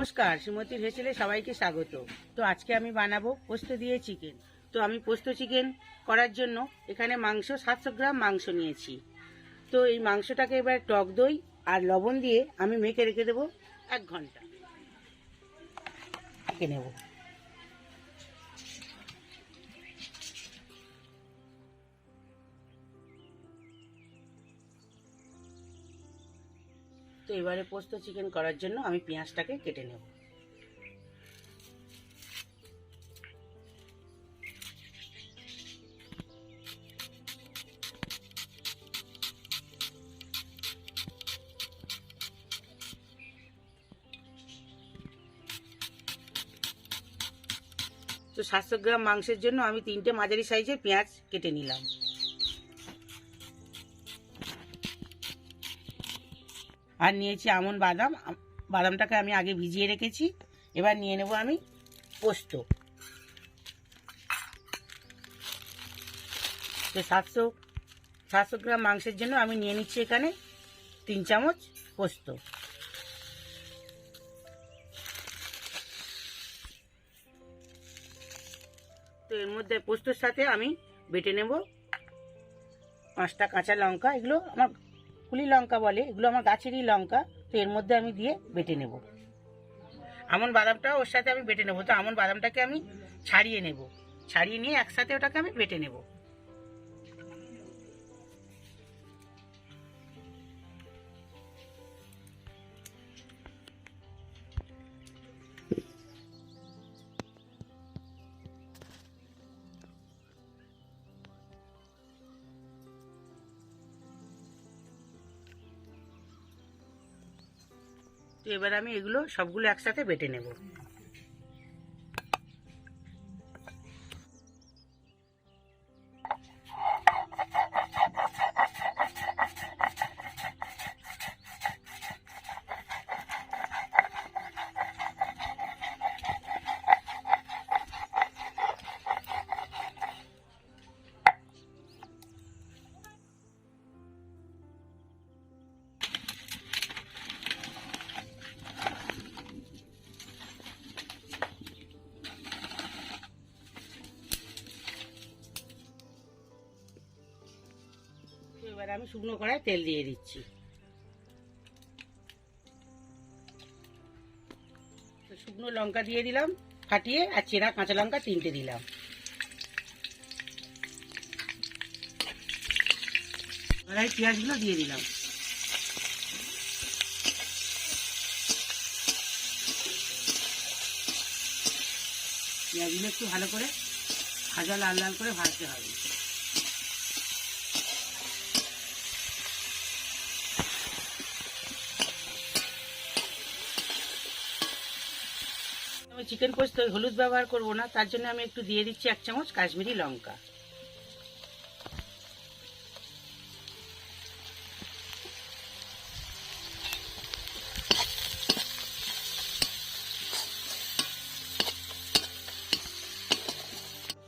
নমস্কার, শ্রীমতীর হেসেলে সবাইকে স্বাগত। তো আজকে আমি বানাবো পোস্ত দিয়ে চিকেন। তো আমি পোস্ত চিকেন করার জন্য এখানে মাংস 700 গ্রাম মাংস নিয়েছি। তো এই মাংসটাকে এবার টক দই আর লবণ দিয়ে আমি মেখে রেখে দেবো 1 ঘন্টা। মেখে নেব। তো এবারে পোস্ত চিকেন করার জন্য আমি পেঁয়াজটাকে কেটে নেব। তো 700 গ্রাম মাংসের জন্য আমি 3টে মাঝারি সাইজের পেঁয়াজ কেটে নিলাম। আর নিয়েছি আমন বাদাম, বাদামটাকে আমি আগে ভিজিয়ে রেখেছি। এবার নিয়ে নেব আমি পোস্ত। তো 700 গ্রাম মাংসের জন্য আমি নিয়ে নিচ্ছি এখানে 3 চামচ পোস্ত। তো এর মধ্যে পোস্তর সাথে আমি বেটে নেব 5টা কাঁচা লঙ্কা। এগুলো আমার কুলি লঙ্কা বলে, এগুলো আমার গাছেরই লঙ্কা। তো এর মধ্যে আমি দিয়ে বেটে নেব। আমন বাদামটাও ওর সাথে আমি বেটে নেব। তো আমন বাদামটাকে আমি ছাড়িয়ে নেব, ছাড়িয়ে নিয়ে একসাথে ওটাকে আমি বেটে নেব। তো এবার আমি এগুলো সবগুলো একসাথে বেটে নেব। এবার আমি শুকনো কড়ায় তেল দিয়ে দিচ্ছি। শুকনো লঙ্কা দিয়ে দিলাম ফাটিয়ে, আর চেরা কাঁচা লঙ্কা 3টে দিলাম। এবার এই পেঁয়াজগুলো দিয়ে দিলাম। পেঁয়াজগুলো একটু ভালো করে ভাজা লাল লাল করে ভাজতে হবে। আমি চিকেন পোস্ত হলুদ ব্যবহার করব না, তার জন্য আমি একটু দিয়ে দিচ্ছি 1 চামচ কাশ্মীরি লঙ্কা।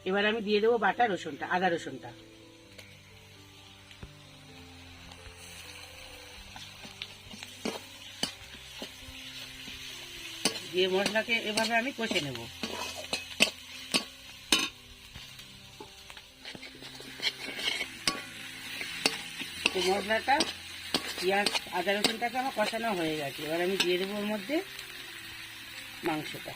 এবার আমি দিয়ে দেবো বাটা রসুনটা, আদা রসুনটা। দিয়ে মশলাকে এভাবে আমি কষে নেব। তো মশলাটা পেঁয়াজ আদা রসুনটাকে আমার কষানো হয়ে গেছে। এবার আমি দিয়ে দেবো ওর মধ্যে মাংসটা।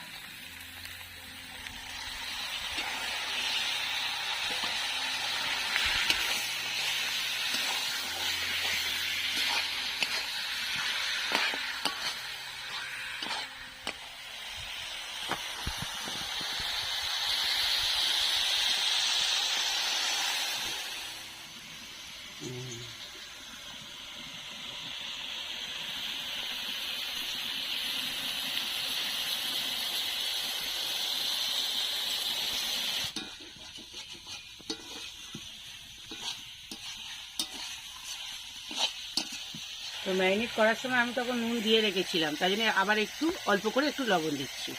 তো ম্যারিনেট করার সময় আমি তখন নুন দিয়ে রেখেছিলাম, তাই জন্য আবার একটু অল্প করে একটু লবণ দিচ্ছি।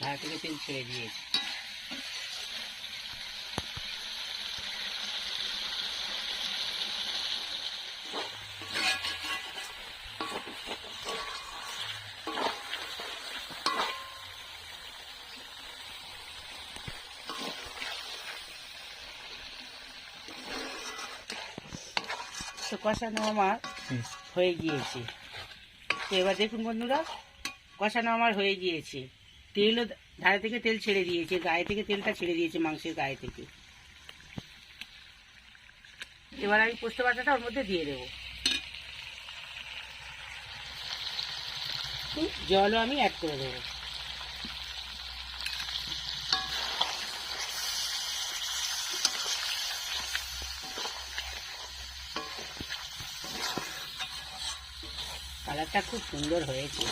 ঢাকা থেকে তেল ছেড়ে দিয়েছি। কষানো আমার হয়ে গিয়েছে। তো এবার দেখুন বন্ধুরা, কষানো আমার হয়ে গিয়েছে, তেলও ধারে থেকে তেল ছেড়ে দিয়েছে, গায়ে থেকে তেলটা ছেড়ে দিয়েছে মাংসের গায়ে থেকে। এবার আমি পোস্ত বাটাটা ওর মধ্যে দিয়ে দেবো, জলও আমি অ্যাড করে দেবো। কালারটা খুব সুন্দর হয়েছে।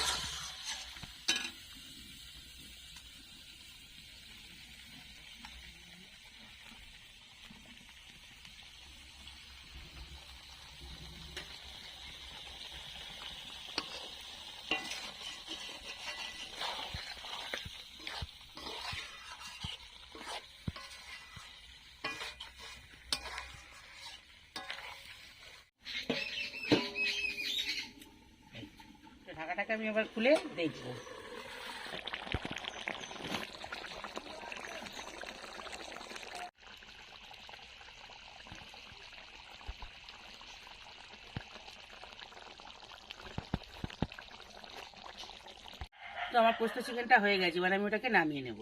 ঢাকাটাকে আমি আবার খুলে দেখবো। তো আমার পোস্ত চিকেনটা হয়ে গেছে, এবার আমি ওটাকে নামিয়ে নেব।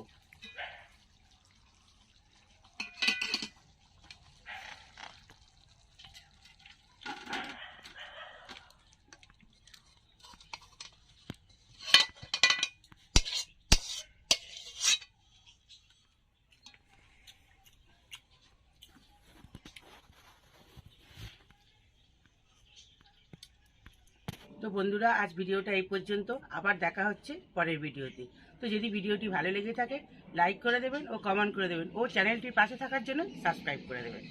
তো বন্ধুরা, আজ ভিডিওটা এই পর্যন্ত, আবার দেখা হচ্ছে পরের ভিডিওতে। তো যদি ভিডিওটি ভালো লেগে থাকে লাইক করে দেবেন ও কমেন্ট করে দেবেন ও চ্যানেলটির পাশে থাকার জন্য সাবস্ক্রাইব করে দেবেন।